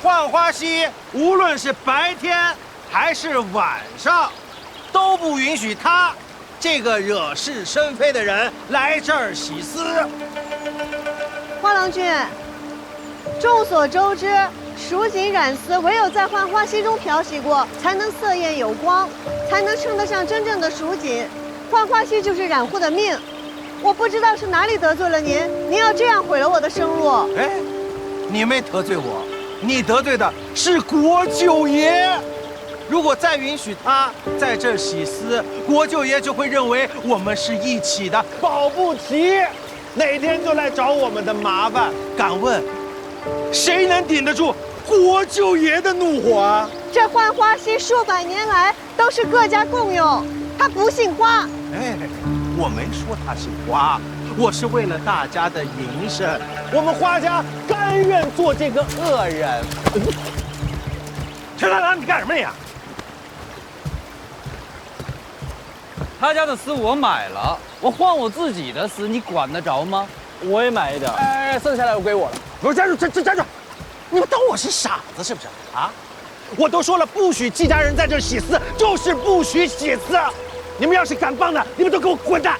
浣花溪无论是白天还是晚上，都不允许他这个惹是生非的人来这儿洗丝。花郎君，众所周知，蜀锦染丝唯有在浣花溪中漂洗过，才能色艳有光，才能称得上真正的蜀锦。浣花溪就是染户的命。我不知道是哪里得罪了您，您要这样毁了我的生路。哎，你没得罪我，你得罪的是国舅爷。如果再允许他在这儿洗丝，国舅爷就会认为我们是一起的，保不齐哪天就来找我们的麻烦。敢问，谁能顶得住国舅爷的怒火啊？这浣花溪数百年来都是各家共用，他不姓花。哎，我没说他是花，我是为了大家的营生，我们花家甘愿做这个恶人。陈大郎，你干什么呀？他家的丝我买了，我换我自己的丝，你管得着吗？我也买一点。哎，剩下来都归我了。不是，站住！站住！你们当我是傻子是不是啊？我都说了，不许季家人在这儿洗丝，就是不许洗丝。你们要是敢帮的，你们都给我滚蛋！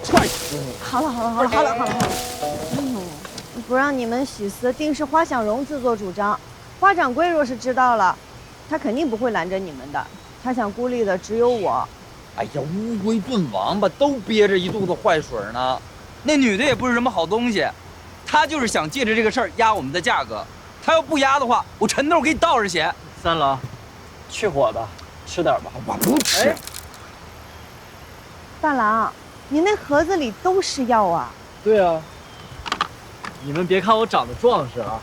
踹死你！好了。不让你们洗丝，定是花想荣自作主张。花掌柜若是知道了，他肯定不会拦着你们的。他想孤立的只有我。哎呀，乌龟炖王八都憋着一肚子坏水呢。那女的也不是什么好东西，她就是想借着这个事儿压我们的价格。她要不压的话，我陈豆给你倒着写。三郎，去火的，吃点吧。我不吃。哎，大郎，你那盒子里都是药啊？对啊。你们别看我长得壮实啊。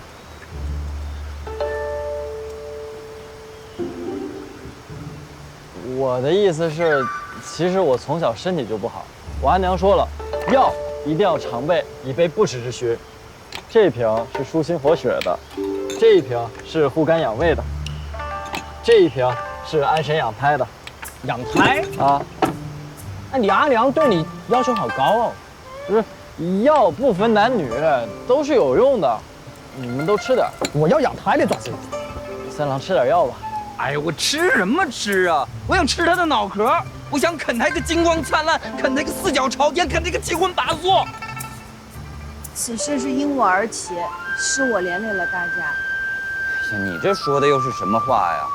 我的意思是，其实我从小身体就不好。我阿娘说了，药一定要常备，以备不时之需。这瓶是舒心活血的，这一瓶是护肝养胃的，这一瓶是安神养胎的。养胎啊？那你阿娘对你要求好高哦。不是，药不分男女，都是有用的。你们都吃点。我要养胎的爪子。三郎吃点药吧。哎呀，我吃什么吃啊？我想吃他的脑壳，我想啃他一个金光灿烂，啃他一个四脚朝天，啃他一个七荤八素。此事是因我而起，是我连累了大家。哎呀，你这说的又是什么话呀？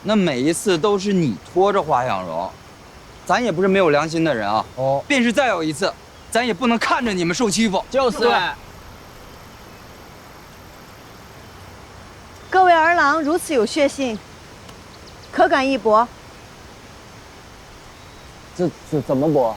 那每一次都是你拖着花想荣，咱也不是没有良心的人啊。哦，便是再有一次，咱也不能看着你们受欺负。就是。各位儿郎如此有血性，可敢一搏？怎么搏？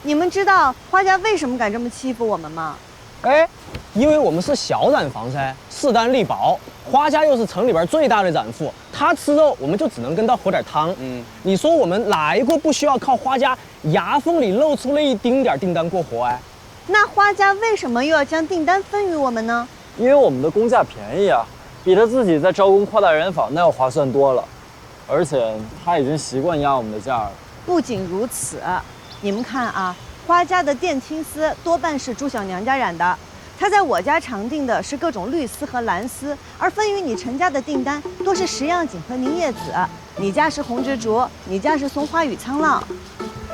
你们知道花家为什么敢这么欺负我们吗？哎，因为我们是小染坊噻，势单力薄。花家又是城里边最大的染户，他吃肉我们就只能跟他喝点汤。你说我们哪一个不需要靠花家牙缝里露出了一丁点订单过活哎？那花家为什么又要将订单分于我们呢？因为我们的工价便宜啊，比他自己在招工扩大染坊那要划算多了，而且他已经习惯压我们的价了。不仅如此，你们看啊，花家的靛青丝多半是朱小娘家染的，她在我家常订的是各种绿丝和蓝丝，而分于你陈家的订单多是石样锦和凝叶紫，你家是红蜘蛛，你家是松花与沧浪。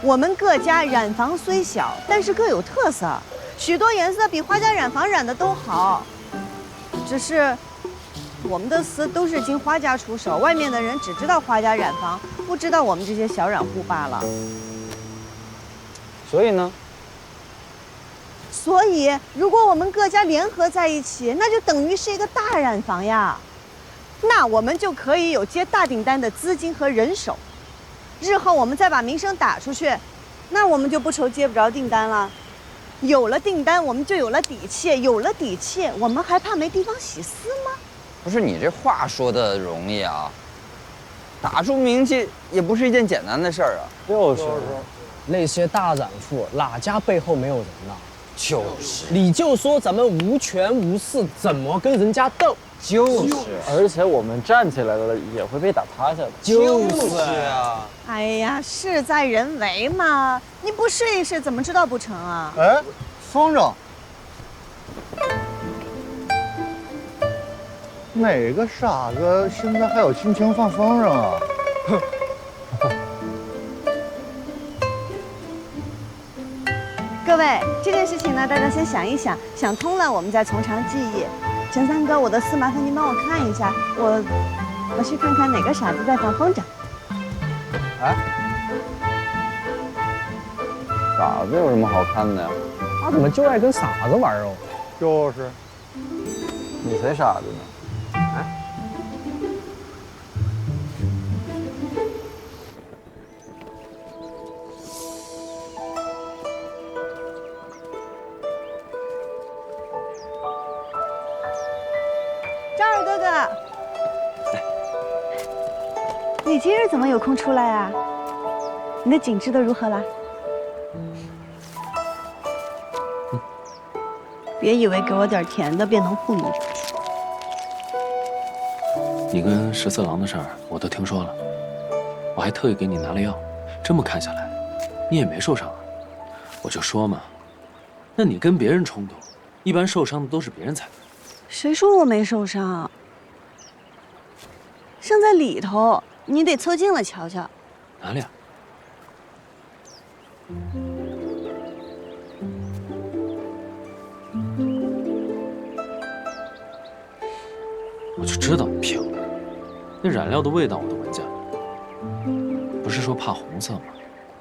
我们各家染坊虽小，但是各有特色，许多颜色比花家染坊染的都好，只是我们的丝都是经花家出手，外面的人只知道花家染坊，不知道我们这些小染户罢了。所以呢？所以，如果我们各家联合在一起，那就等于是一个大染坊呀。那我们就可以有接大订单的资金和人手。日后我们再把名声打出去，那我们就不愁接不着订单了。有了订单，我们就有了底气；有了底气，我们还怕没地方洗丝吗？不是你这话说的容易啊，打出名气也不是一件简单的事儿啊。就是，那些大染户哪家背后没有人呐？就是，你就说咱们无权无势，怎么跟人家斗？就是，而且我们站起来了也会被打趴下的。就是啊。哎呀，事在人为嘛，你不试一试怎么知道不成啊？哎，风筝。哪个傻子现在还有心情放风筝啊？各位，这件事情呢，大家先想一想，想通了我们再从长计议。陈三哥，我的事麻烦您帮我看一下，我去看看哪个傻子在放风筝。哎，傻子有什么好看的呀？他怎么就爱跟傻子玩哦？就是，你才傻子呢！张二哥哥，你今日怎么有空出来啊？你的景治都如何了？别以为给我点甜的便能护你。你跟十四郎的事儿我都听说了，我还特意给你拿了药。这么看下来，你也没受伤啊。我就说嘛，那你跟别人冲突，一般受伤的都是别人才对。谁说我没受伤？伤在里头，你得凑近了瞧瞧。哪里啊？我就知道你骗我，那染料的味道我都闻见了。不是说怕红色吗？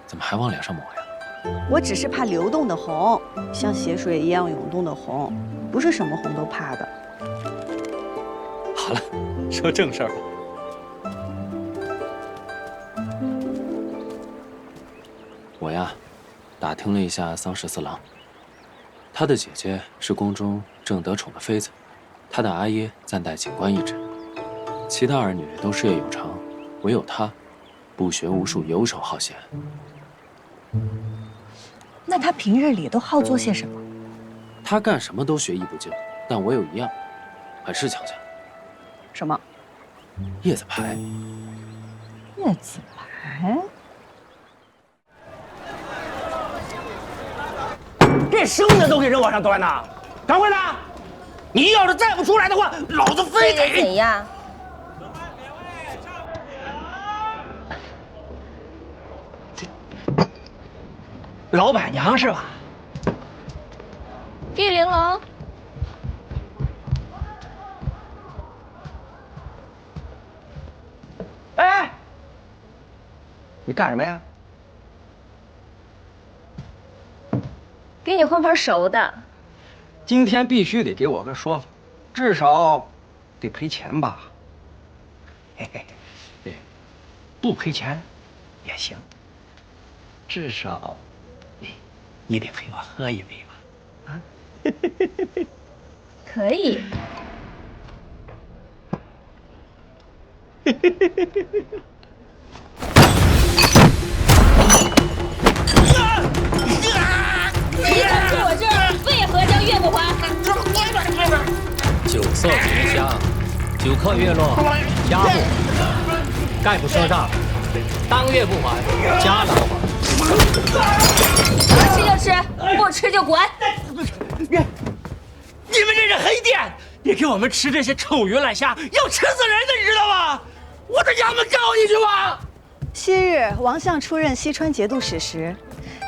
怎么还往脸上抹呀？我只是怕流动的红，像血水一样涌动的红，不是什么红都怕的。好了，说正事儿吧。我呀，打听了一下桑十四郎，他的姐姐是宫中正得宠的妃子，他的阿耶暂代警官一职，其他儿女都事业有成，唯有他不学无术，游手好闲。那他平日里都好做些什么？他干什么都学艺不精，但我有一样，很是强项。什么？叶子牌。叶子牌？这生的都给人往上端呐！掌柜的，你要是再不出来的话，老子非得……怎样？老板娘是吧？玉玲珑，哎，你干什么呀？给你换盘熟的。今天必须得给我个说法，至少得赔钱吧？嘿嘿，对，不赔钱也行，至少你得陪我喝一杯吧？啊？可以。你敢去我这儿，为何将岳不还？酒色同香，酒客月落，家不还；概不赊账，当月不还，家难还。吃就吃，不吃就滚！你们这是黑店，你给我们吃这些臭鱼烂虾，要吃死人的，你知道吗？我到衙门告你去吧！昔日王相出任西川节度使时，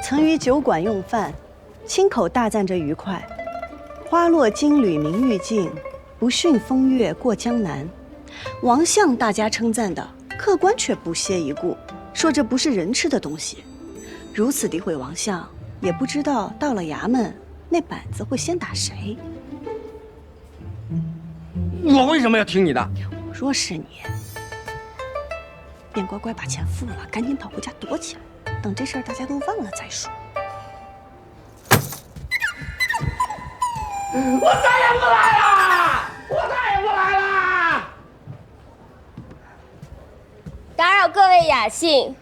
曾于酒馆用饭，亲口大赞这愉快。花落金缕明玉净，不逊风月过江南。王相大家称赞的，客官却不屑一顾，说这不是人吃的东西。如此诋毁王相，也不知道到了衙门，那板子会先打谁。我为什么要听你的？我若是你，便乖乖把钱付了，赶紧跑回家躲起来，等这事儿大家都忘了再说。我再也不来了！我再也不来了！打扰各位雅兴，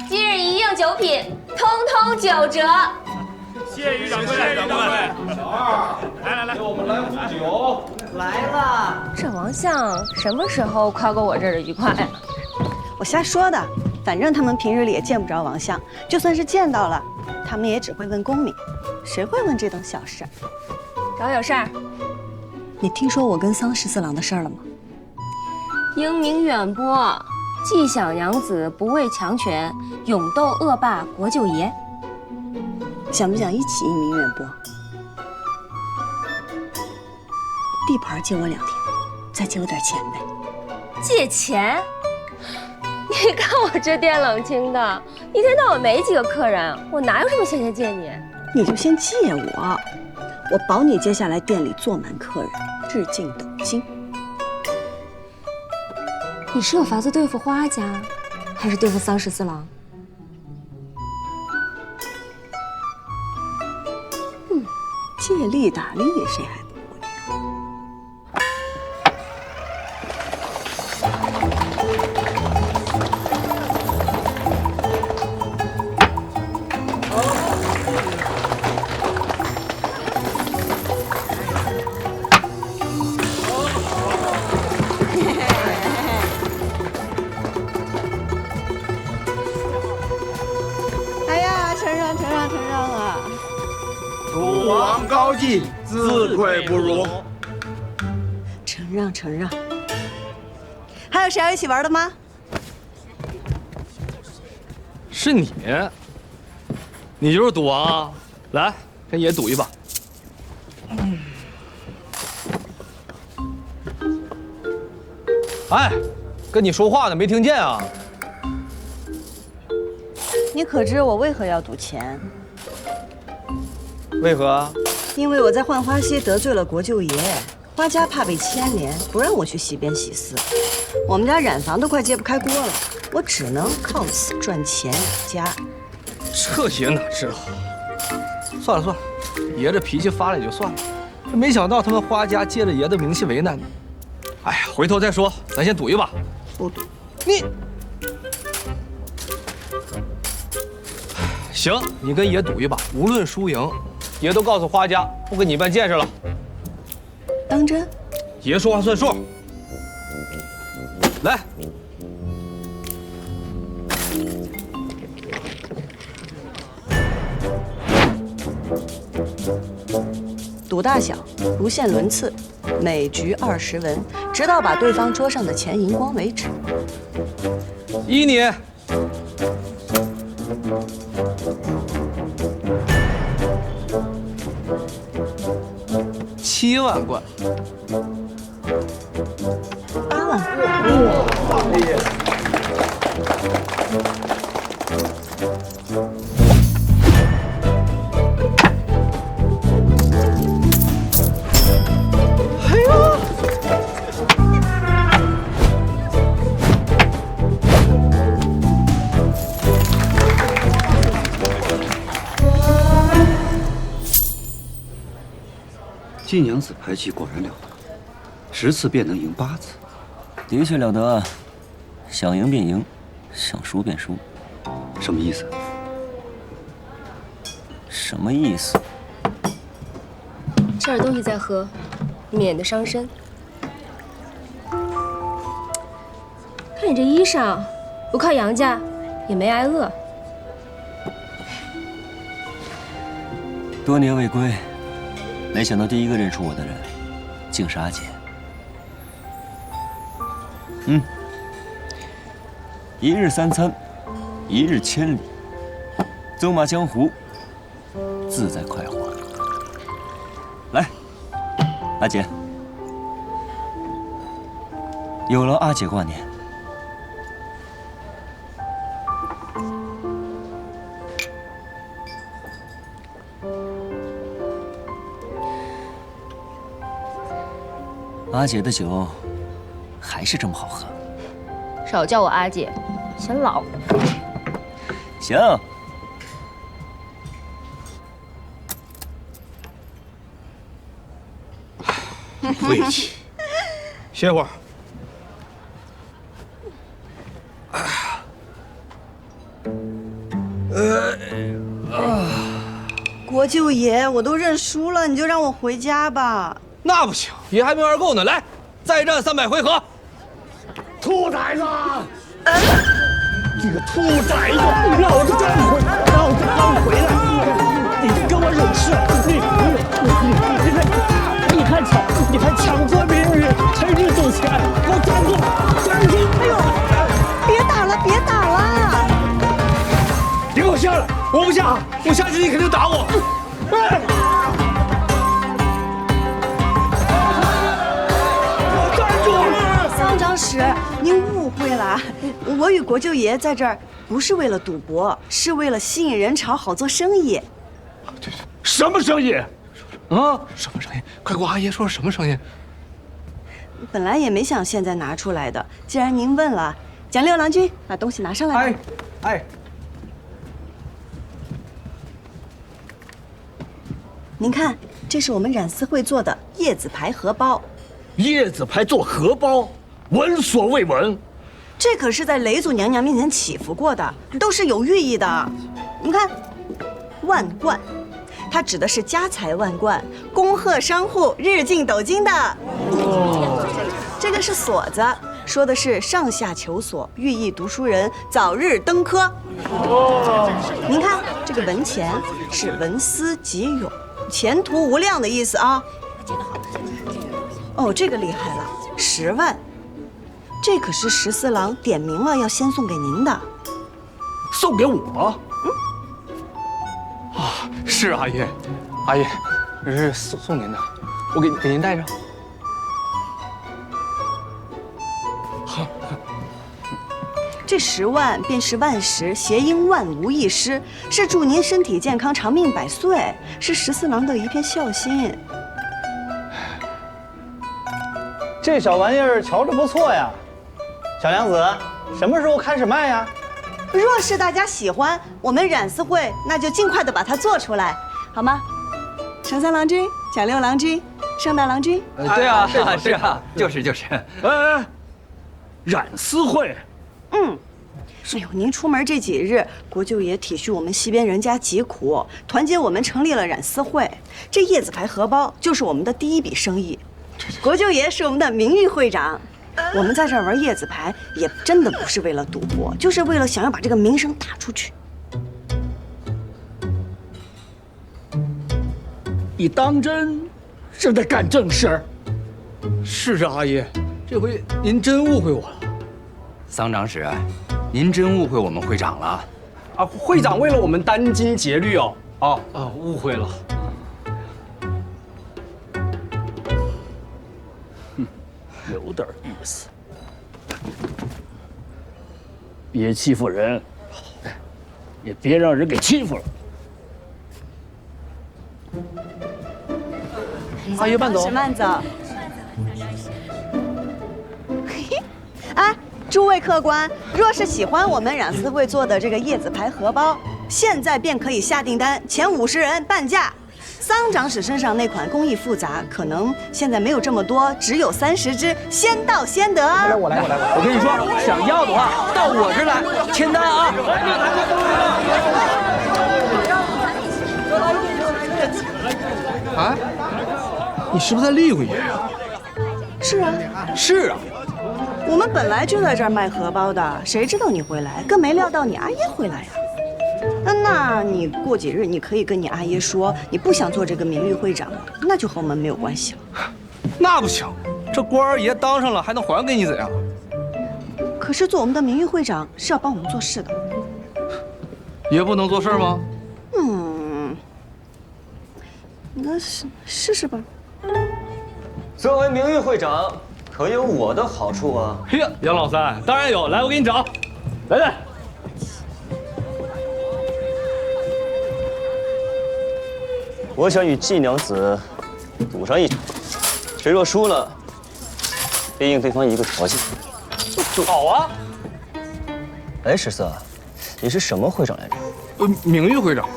今日一应酒品，通通9折。谢于掌柜，谢于掌柜。小二，来，给我们来壶酒。来了。这王相什么时候夸过我这儿的愉快啊？我瞎说的，反正他们平日里也见不着王相，就算是见到了，他们也只会问公明。谁会问这等小事？找有事儿。你听说我跟桑十四郎的事儿了吗？英明远播，纪晓娘子不畏强权，勇斗恶霸国舅爷。想不想一起英明远播？地盘借我2天，再借我点钱呗。借钱？你看我这店冷清的，一天到晚没几个客人，我哪有什么闲钱借你？你就先借我，我保你接下来店里坐满客人，日进斗金。你是有法子对付花家，还是对付桑十四郎？借力打力，谁还不会？哎呀，承让啊！祖王高祭，自愧不如。承让。还有谁要一起玩的吗？是你，你就是赌王啊！来，跟爷赌一把。哎，跟你说话呢，没听见啊？你可知我为何要赌钱？为何？因为我在浣花溪得罪了国舅爷，花家怕被牵连，不让我去洗边洗丝。我们家染房都快揭不开锅了，我只能靠此赚钱养家。这爷哪知道？算了，爷这脾气发了也就算了，这没想到他们花家借着爷的名气为难你。哎呀，回头再说，咱先赌一把。不赌。你行，你跟爷赌一把，无论输赢，爷都告诉花家不跟你办见识了。当真？爷说话算数。来，赌大小，不限轮次，每局20文，直到把对方桌上的钱赢光为止。依你。7万贯。8万。季娘子牌技果然了得，10次便能赢8次，的确了得。想赢便赢，想输便输。什么意思？什么意思？吃点东西再喝，免得伤身。看你这衣裳，不靠杨家，也没挨饿。多年未归。没想到第一个认出我的人，竟是阿姐。1日3餐，1日千里，走马江湖，自在快活。来，阿姐，有劳阿姐挂念。阿姐的酒还是这么好喝。少叫我阿姐，显老。行。晦气。歇会儿。国舅爷，我都认输了，你就让我回家吧。那不行，爷还没玩够呢。来，再战300回合。兔崽子！这个兔崽子！老子让你回来！你跟我惹事！打，我下次你肯定打我。桑长史，您误会了，我与国舅爷在这儿不是为了赌博，是为了吸引人潮，好做生意。什么生意？啊，什么生意？快给我阿爷说说什么生意？本来也没想现在拿出来的，既然您问了，蒋六郎君，把东西拿上来吧。哎，您看，这是我们染丝会做的叶子牌荷包。叶子牌做荷包，闻所未闻。这可是在雷祖娘娘面前祈福过的，都是有寓意的。您看，万贯，它指的是家财万贯，恭贺商户日进斗金的。这个是锁子，说的是上下求索，寓意读书人早日登科。您看这个文钱是文思极勇，前途无量的意思啊。哦，这个厉害了，10万，这可是14郎点名了要先送给您的。送给我？啊，是阿爷，阿爷，这是送您的，我给您带上。这10万便是万10，谐音万无一失，是祝您身体健康、长命百岁，是14郎的一片孝心。这小玩意儿瞧着不错呀，小娘子，什么时候开始卖呀？若是大家喜欢，我们染丝会那就尽快的把它做出来，好吗？程三郎君、蒋六郎君、盛大郎君。对啊，是啊，就是。哎，染丝会。哎呦，您出门这几日，国舅爷体恤我们西边人家疾苦，团结我们成立了染丝会。这叶子牌荷包就是我们的第一笔生意。国舅爷是我们的名誉会长，我们在这儿玩叶子牌，也真的不是为了赌博，就是为了想要把这个名声打出去。你当真是在干正事儿？是啊，阿爷，这回您真误会我了。桑长史，您真误会我们会长了。啊，会长为了我们殚精竭虑哦。误会了。有点意思。别欺负人，也别让人给欺负了。阿爷慢走，慢走。哎，诸位客官，若是喜欢我们染丝会做的这个叶子牌荷包，现在便可以下订单，前50人半价。桑长史身上那款工艺复杂，可能现在没有这么多，只有30只，先到先得。我来。我跟你说，想要的话到我这儿来签单啊！啊，你是不是在厉鬼爷呀？是啊，是啊。我们本来就在这儿卖荷包的，谁知道你会来，更没料到你阿爷会来呀。那你过几日你可以跟你阿爷说，你不想做这个名誉会长了，那就和我们没有关系了。那不行，这官儿爷当上了还能还给你怎样？可是做我们的名誉会长是要帮我们做事的。爷不能做事吗？那试试吧。作为名誉会长，可有我的好处啊？嘿呀，杨老三，当然有，来，我给你找，来。我想与季娘子赌上一场，谁若输了，便应对方一个条件。好啊。哎，十四，你是什么会长来着？名誉会长。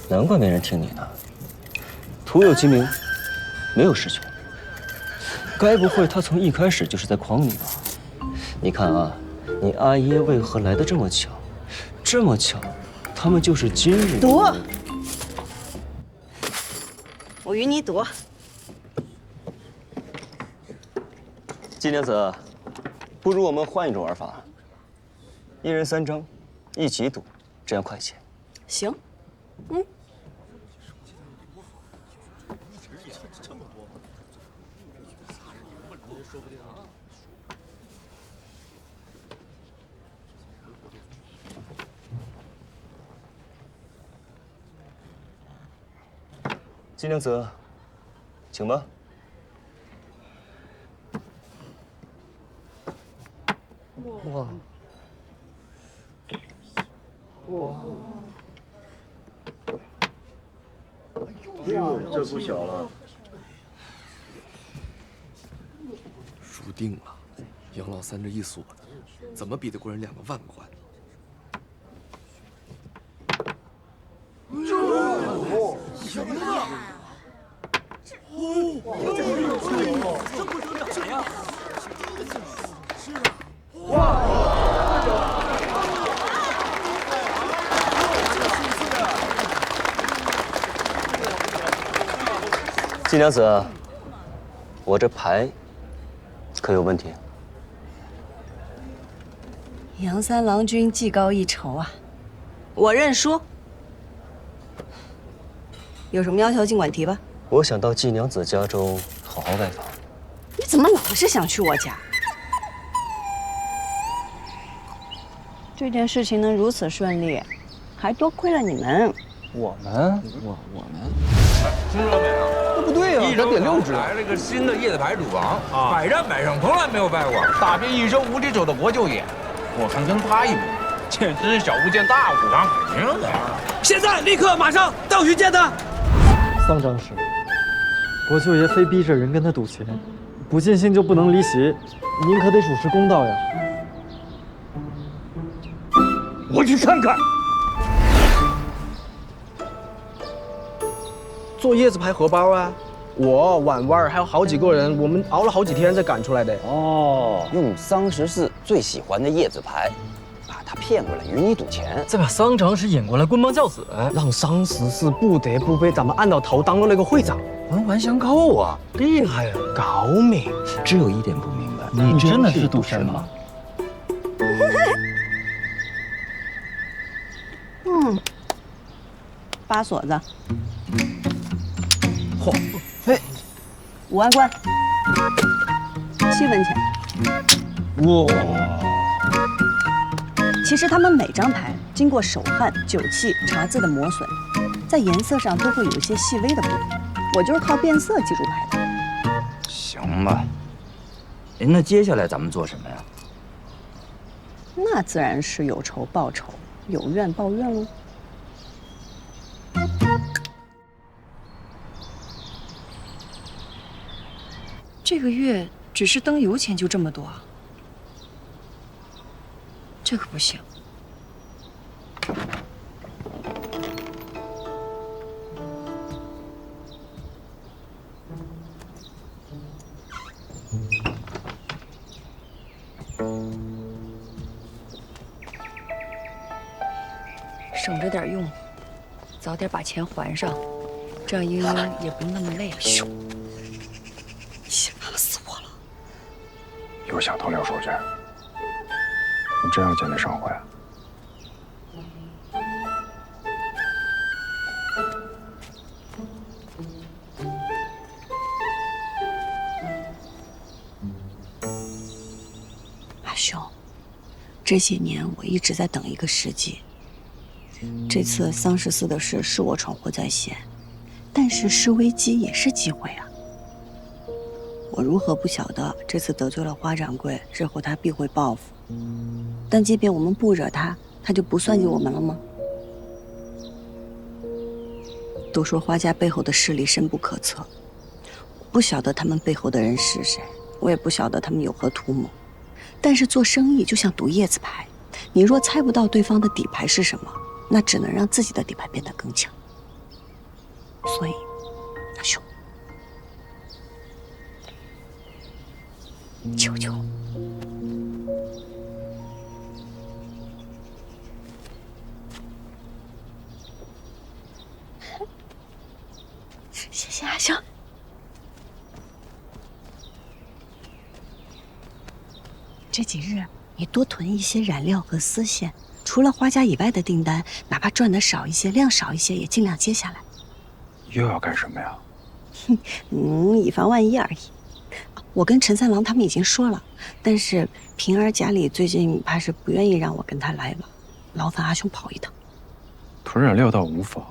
难怪没人听你的，徒有其名，没有实权。该不会他从一开始就是在诓你吧？你看啊，你阿耶为何来得这么巧？这么巧，他们就是今日赌。我与你赌。季娘子，不如我们换一种玩法，一人3张，一起赌，这样快些。行，金娘子，请吧。哇！哇！哟，这不小了。输定了，杨老三这一锁的，怎么比得过人2个万贯？行啊！这不得了呀！是啊！哇！金娘子，我这牌可有问题？杨三郎君技高一筹啊，我认输。有什么要求尽管提吧。我想到季娘子家中好好拜访。你怎么老是想去我家？这件事情能如此顺利，还多亏了你们。我们？听说没有？那不对呀，益州点6只。来了个新的叶子牌主王，百战百胜，从来没有败过，打遍益州无敌手的国舅爷。我看跟他一比，简直是小巫见大巫，当肯定的。现在，立刻，马上到去见他。桑长史，国舅爷非逼着人跟他赌钱，不尽兴就不能离席，您可得主持公道呀。我去看看。做叶子牌荷包啊！我婉婉还有好几个人，我们熬了好几天才赶出来的。哦，用桑十四最喜欢的叶子牌，把他骗过来与你赌钱，再把桑长史引过来棍棒教子，让桑十四不得不被咱们按到头当了那个会长，环环相扣啊！厉害啊，高明。只有一点不明白，你真的是赌神吗？扒锁子。嚯，嘿5万贯，7文钱。哇！其实他们每张牌经过手汗、酒气、茶渍的磨损，在颜色上都会有一些细微的不同。我就是靠变色记住牌的。行吧。那接下来咱们做什么呀？那自然是有仇报仇，有怨报怨喽。这个月只是灯油钱就这么多啊，这可不行。省着点用，早点把钱还上，这样英英也不那么累。咻！吓死我了！又想偷溜出去？你真要见那上回？阿兄，这些年我一直在等一个时机。这次桑十四的事是我闯祸在先，但是是危机也是机会啊。我如何不晓得这次得罪了花掌柜，日后他必会报复。但即便我们不惹他，他就不算计我们了吗？都说花家背后的势力深不可测，我不晓得他们背后的人是谁，我也不晓得他们有何图谋。但是做生意就像赌叶子牌，你若猜不到对方的底牌是什么，那只能让自己的底牌变得更强。所以，阿兄，求求。谢谢阿兄。这几日你多囤一些染料和丝线，除了花家以外的订单，哪怕赚得少一些、量少一些，也尽量接下来。又要干什么呀？以防万一而已。我跟陈三郎他们已经说了，但是平儿家里最近怕是不愿意让我跟他来了，劳烦阿兄跑一趟。囤染料倒无妨，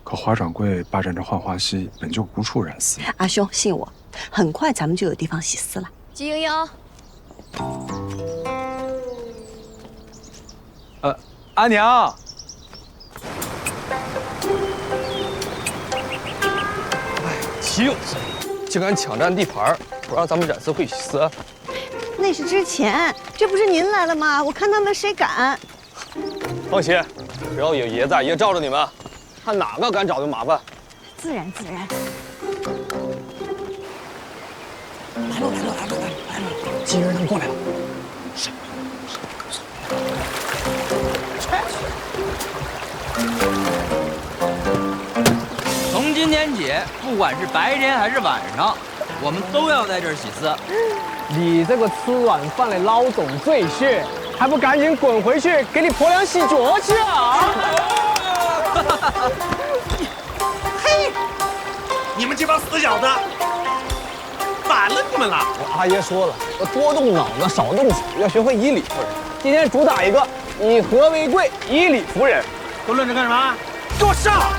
可华掌柜霸占着浣花溪，本就无处染丝。阿兄，信我，很快咱们就有地方洗丝了。季莹莹，阿娘。岂有此理！竟敢抢占地盘，不让咱们染丝会洗丝。那是之前，这不是您来了吗？我看他们谁敢。放心，只要有爷在，爷罩着你们，看哪个敢找就麻烦。自然自然。来了！金人能过来了。从今天起，不管是白天还是晚上，我们都要在这儿洗丝。你这个吃软饭的老总赘婿，还不赶紧滚回去给你婆娘洗脚去啊！嘿，你们这帮死小子，反了你们了！我阿爷说了，要多动脑子，少动手，要学会以理服人。今天主打一个以和为贵，以理服人。都愣着干什么？给我上！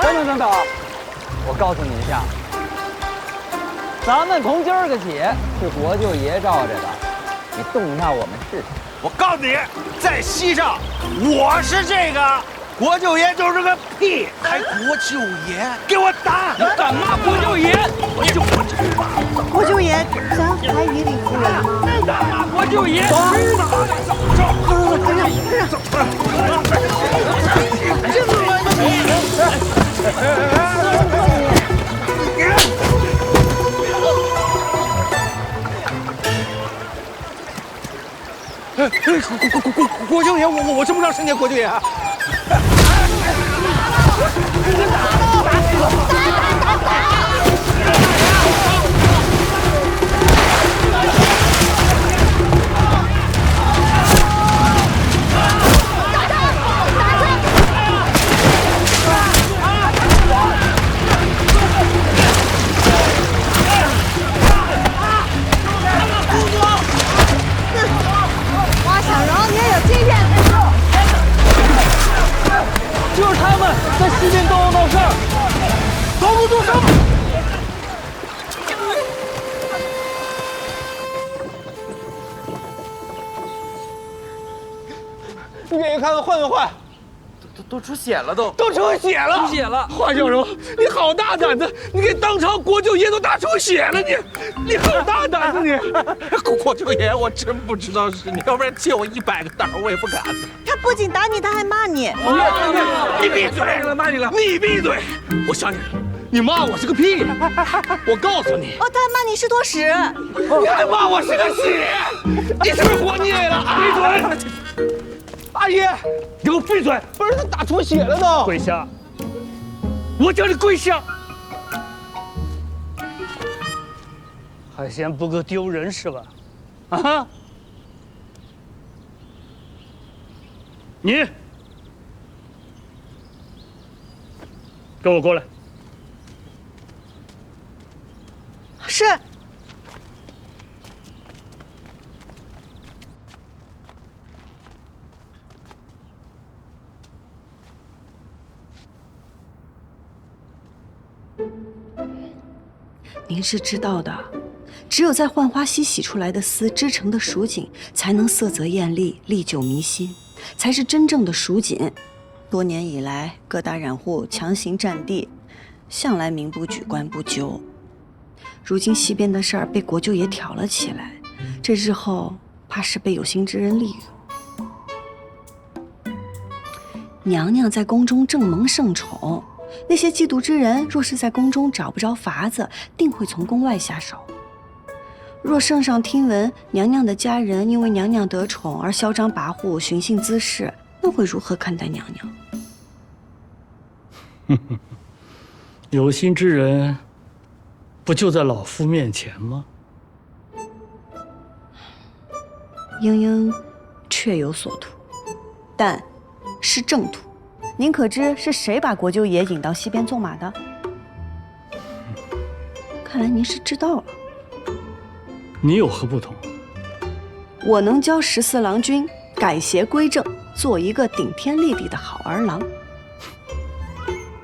等等，我告诉你一下，咱们从今儿个起是国舅爷罩着的，你动一下我们试试。我告诉你，在西上，我是这个国舅爷就是个屁，还国舅爷，给我打！你敢骂国舅爷？国舅爷，咱还以理服人吗？敢骂国舅爷？国舅爷，我这么长时间国舅爷。花小柔，你也有经验。就是他们在西边东闹事儿，走路动手！你给人看看坏没坏？都出血了，都出血了！出血了！华小柔，你好大胆子！你给当朝国舅爷都打出血了，你好大胆子你！国舅爷，我真不知道是你，要不然借我100个胆我也不敢。他不仅打你，他还骂你。你闭嘴！骂你了！你闭嘴！我想起来了，你骂我是个屁！我告诉你，哦，他还骂你是坨屎。你还骂我是个屎！你是不是活腻了？闭嘴！阿姨，你给我闭嘴！不是他打出血了都！跪下！我叫你跪下！还嫌不够丢人是吧？啊！你跟我过来。是。您是知道的，只有在浣花溪洗出来的丝织成的蜀锦，才能色泽艳丽，历久弥新，才是真正的蜀锦。多年以来，各大染户强行占地，向来民不举，官不究。如今西边的事儿被国舅爷挑了起来，这日后怕是被有心之人利用。娘娘在宫中正蒙盛宠。那些嫉妒之人，若是在宫中找不着法子，定会从宫外下手。若圣上听闻娘娘的家人因为娘娘得宠而嚣张跋扈、寻衅滋事，那会如何看待娘娘？有心之人，不就在老夫面前吗？莺莺确有所图，但是正途。您可知是谁把国舅爷引到西边纵马的？看来您是知道了。你有何不同？我能教14郎君改邪归正，做一个顶天立地的好儿郎。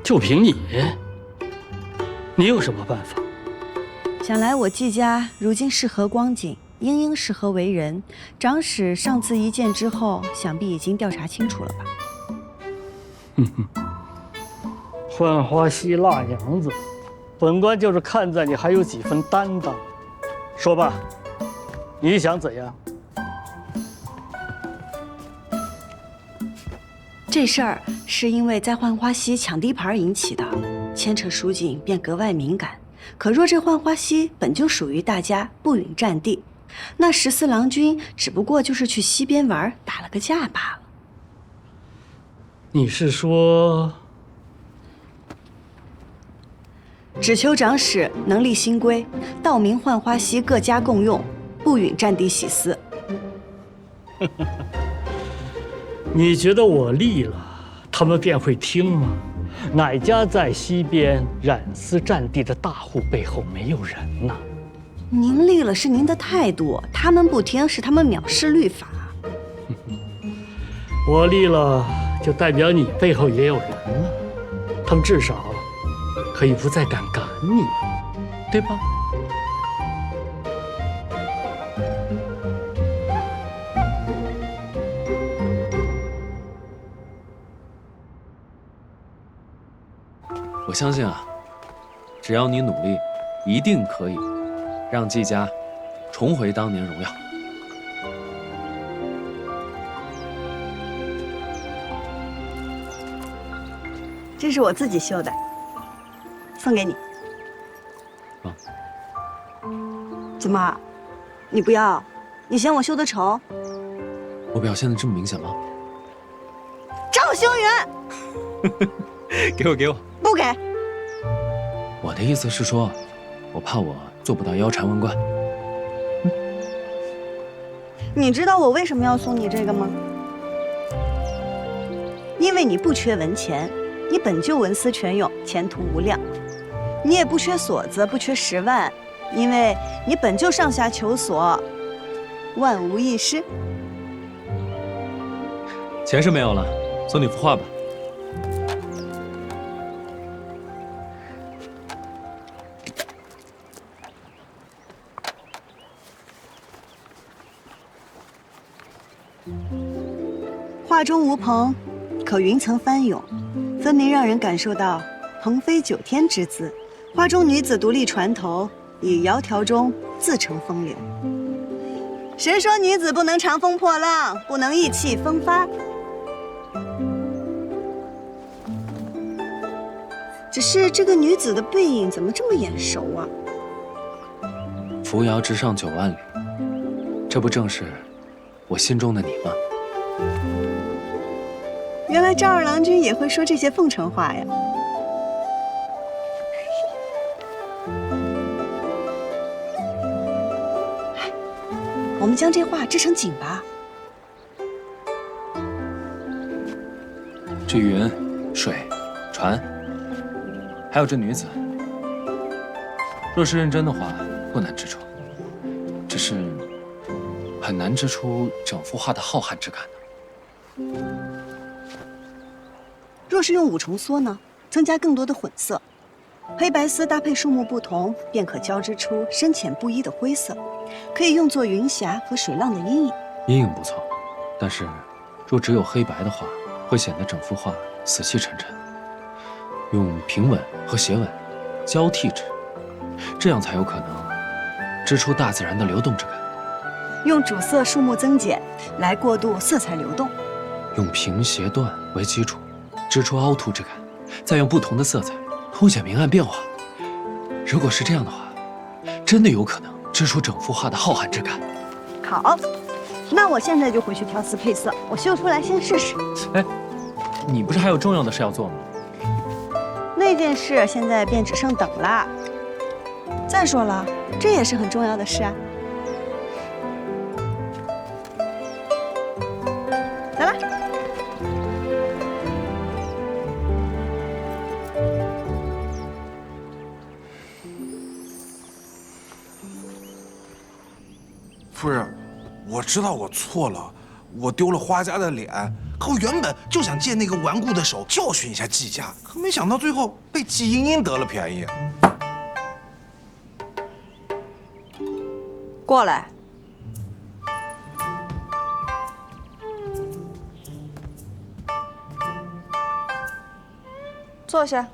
就凭你，你有什么办法？想来我季家如今是何光景，英英是何为人，长史上次一见之后，想必已经调查清楚了吧？哼哼，浣花溪辣娘子，本官就是看在你还有几分担当。说吧，你想怎样？这事儿是因为在浣花溪抢地盘引起的，牵扯蜀锦便格外敏感。可若这浣花溪本就属于大家，不允占地，那14郎君只不过就是去溪边玩，打了个架罢了。你是说，只求长史能立新规，道明浣花溪各家共用，不允占地洗私。你觉得我立了，他们便会听吗？哪家在溪边染丝占地的大户背后没有人呢？您立了是您的态度，他们不听是他们藐视律法。我立了，就代表你背后也有人了，他们至少可以不再敢赶你，对吧？我相信啊，只要你努力，一定可以让季家重回当年荣耀。这是我自己绣的，送给你。怎么，你不要？你嫌我绣的丑？我表现的这么明显吗？赵修元，给我，给我。不给。我的意思是说，我怕我做不到腰缠万贯。你知道我为什么要送你这个吗？因为你不缺文钱，你本就文思泉涌，前途无量。你也不缺锁子，不缺10万，因为你本就上下求索，万无一失。钱是没有了，送你幅画吧。画中无鹏，可云层翻涌，分明让人感受到鹏飞9天之姿。画中女子独立船头，以窈窕中自成风流。谁说女子不能长风破浪，不能意气风发？只是这个女子的背影怎么这么眼熟啊？扶摇直上9万里，这不正是我心中的你吗？原来赵二郎君也会说这些奉承话呀！我们将这画织成锦吧。这云、水、船，还有这女子，若是认真的话，不难织出，只是很难织出整幅画的浩瀚之感呢。若是用5重梭呢，增加更多的混色，黑白丝搭配数目不同，便可交织出深浅不一的灰色，可以用作云霞和水浪的阴影。阴影不错，但是若只有黑白的话，会显得整幅画死气沉沉。用平稳和斜稳交替织，这样才有可能织出大自然的流动之感。用主色数目增减来过渡色彩流动，用平斜断为基础，织出凹凸之感，再用不同的色彩凸显明暗变化。如果是这样的话，真的有可能织出整幅画的浩瀚之感。好，那我现在就回去调丝配色，我绣出来先试试。哎，你不是还有重要的事要做吗？那件事现在便只剩等了。再说了，这也是很重要的事啊。来吧。夫人，我知道我错了，我丢了花家的脸，可我原本就想借那个顽固的手教训一下季家，可没想到最后被季莹莹得了便宜。过来。坐下。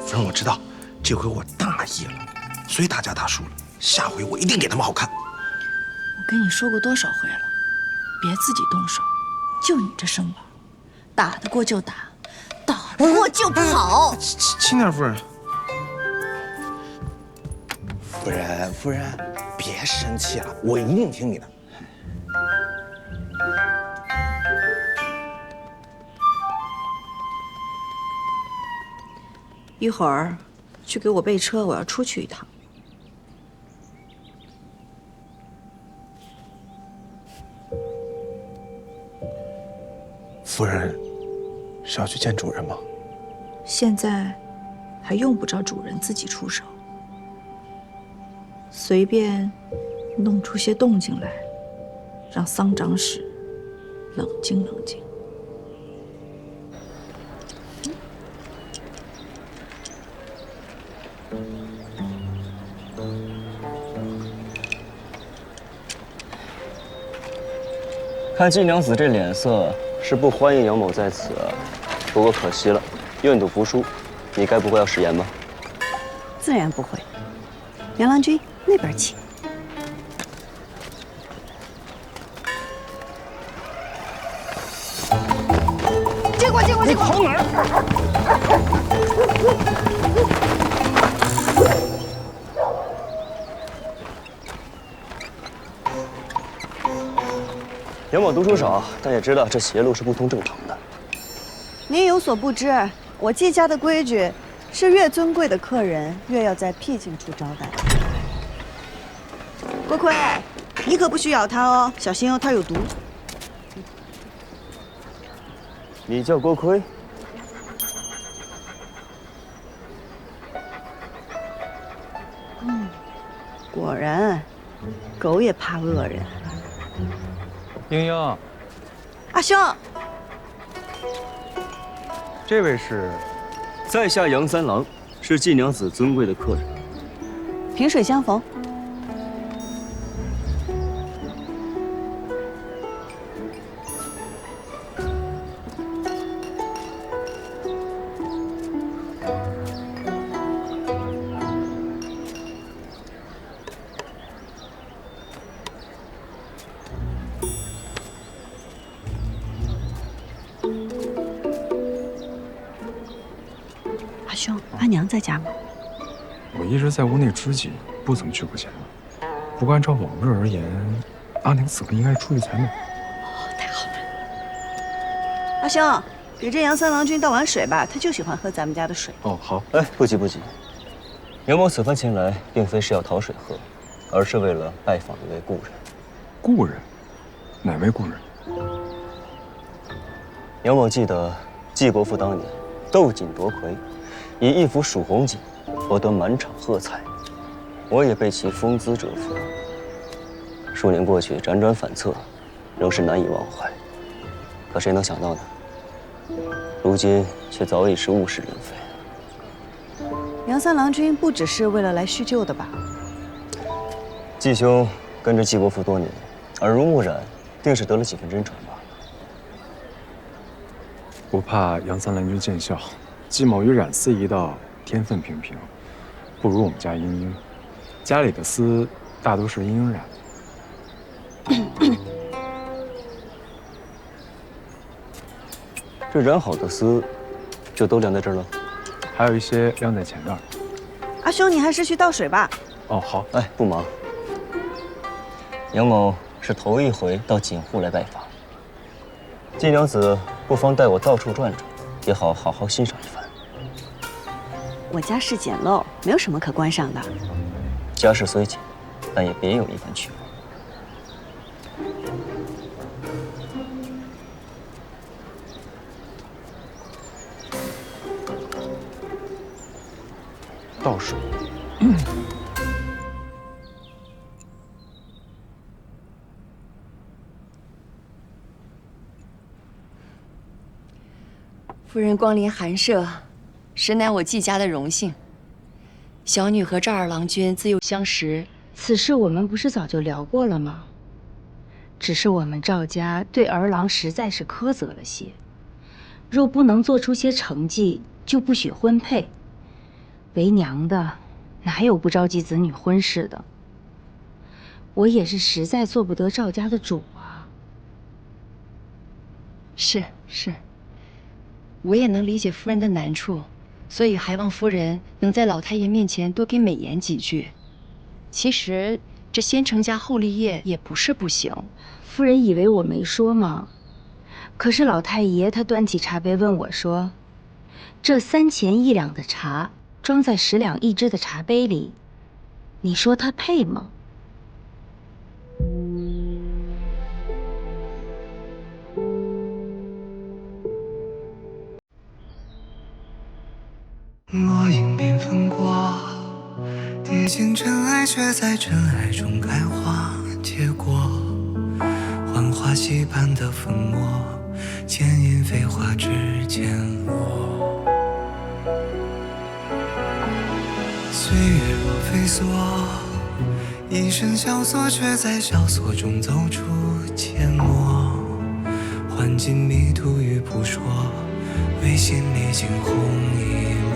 夫人，我知道这回我大意了，随大家大叔了。下回我一定给他们好看。我跟你说过多少回了，别自己动手。就你这身板，打得过就打，打不过就跑。轻点，夫人。夫人，别生气了，我一定听你的。一会儿去给我备车，我要出去一趟。夫人是要去见主人吗？现在还用不着主人自己出手，随便弄出些动静来，让桑长史冷静冷静。看季娘子这脸色，是不欢迎杨某在此。不过可惜了，愿赌服输，你该不会要食言吧？自然不会。杨郎君，那边请。借过！你跑哪儿？杨某读书少，但也知道这邪路是不通正常的。您有所不知，我季家的规矩是越尊贵的客人越要在僻静处招待。郭奎，你可不许咬它哦，小心哦，它有毒。你叫郭奎？果然，狗也怕恶人。英英，阿兄，这位是在下杨三郎，是季娘子尊贵的客人。萍水相逢。阿兄，阿娘在家吗？我一直在屋内支机，不怎么去过家。不过按照往日而言，阿娘此刻应该出去才对。太好了。阿兄，给这杨三郎君倒碗水吧，他就喜欢喝咱们家的水。哦，好。哎，不急不急，杨某此番前来，并非是要讨水喝，而是为了拜访一位故人。故人？哪位故人？杨某记得季国父当年斗锦夺魁，以一幅蜀红锦博得满场喝彩，我也被其风姿折服。数年过去，辗转反侧，仍是难以忘怀。可谁能想到呢？如今却早已是物是人非。杨三郎君不只是为了来叙旧的吧？季兄跟着季国父多年，耳濡目染，定是得了几分真传吧。不怕杨三郎君见笑，季某与冉丝一道，天分平平，不如我们家英英。家里的丝大都是英英染。这染好的丝，就都晾在这儿了？还有一些晾在前院。阿兄，你还是去倒水吧。哦，好。哎，不忙。杨某是头一回到锦户来拜访，季娘子不妨带我到处转转，也好好欣赏一番。我家世简陋，没有什么可观赏的。家世虽简，但也别有一番趣味。倒水。夫人光临寒舍，实乃我季家的荣幸。小女和赵二郎君自幼相识，此事我们不是早就聊过了吗？只是我们赵家对儿郎实在是苛责了些，若不能做出些成绩，就不许婚配。为娘的，哪有不着急子女婚事的？我也是实在做不得赵家的主啊。是，我也能理解夫人的难处，所以还望夫人能在老太爷面前多给美言几句。其实这先成家后立业也不是不行。夫人以为我没说吗？可是老太爷他端起茶杯问我说：“这3钱1两的茶装在10两1支的茶杯里，你说他配吗？”我迎面风过，跌进尘埃，却在尘埃中开花结果。浣花溪畔的粉末，牵引飞花指尖落。岁月若飞梭，一身萧索，却在萧索中走出阡陌。换尽迷途与扑朔，为心里惊鸿一抹。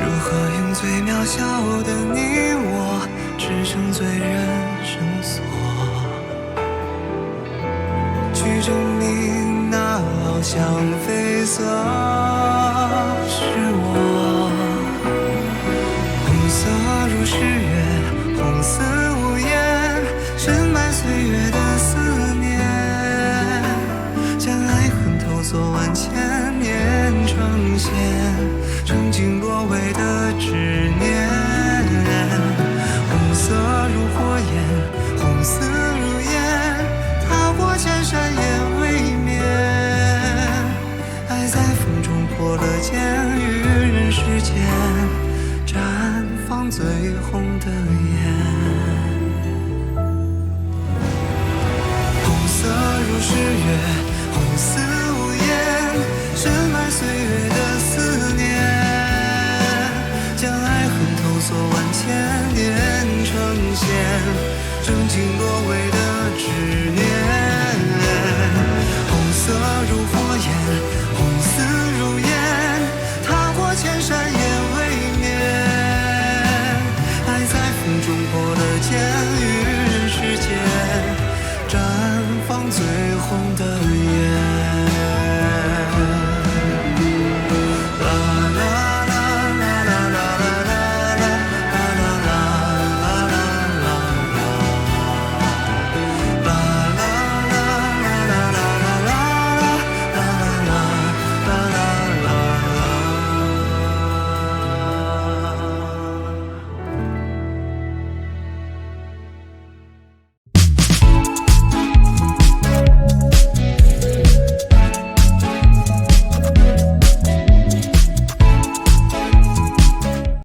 如何用最渺小的你我支撑最人生锁，去证明那翱翔绯色是我。红色如诗月，红似无言，深埋岁月的思念，将爱恨投作万千年，呈现曾经落尾的执念。红色如火焰，红丝如烟，踏过千山也未眠。爱在风中破了茧，于人世间绽放最红的颜。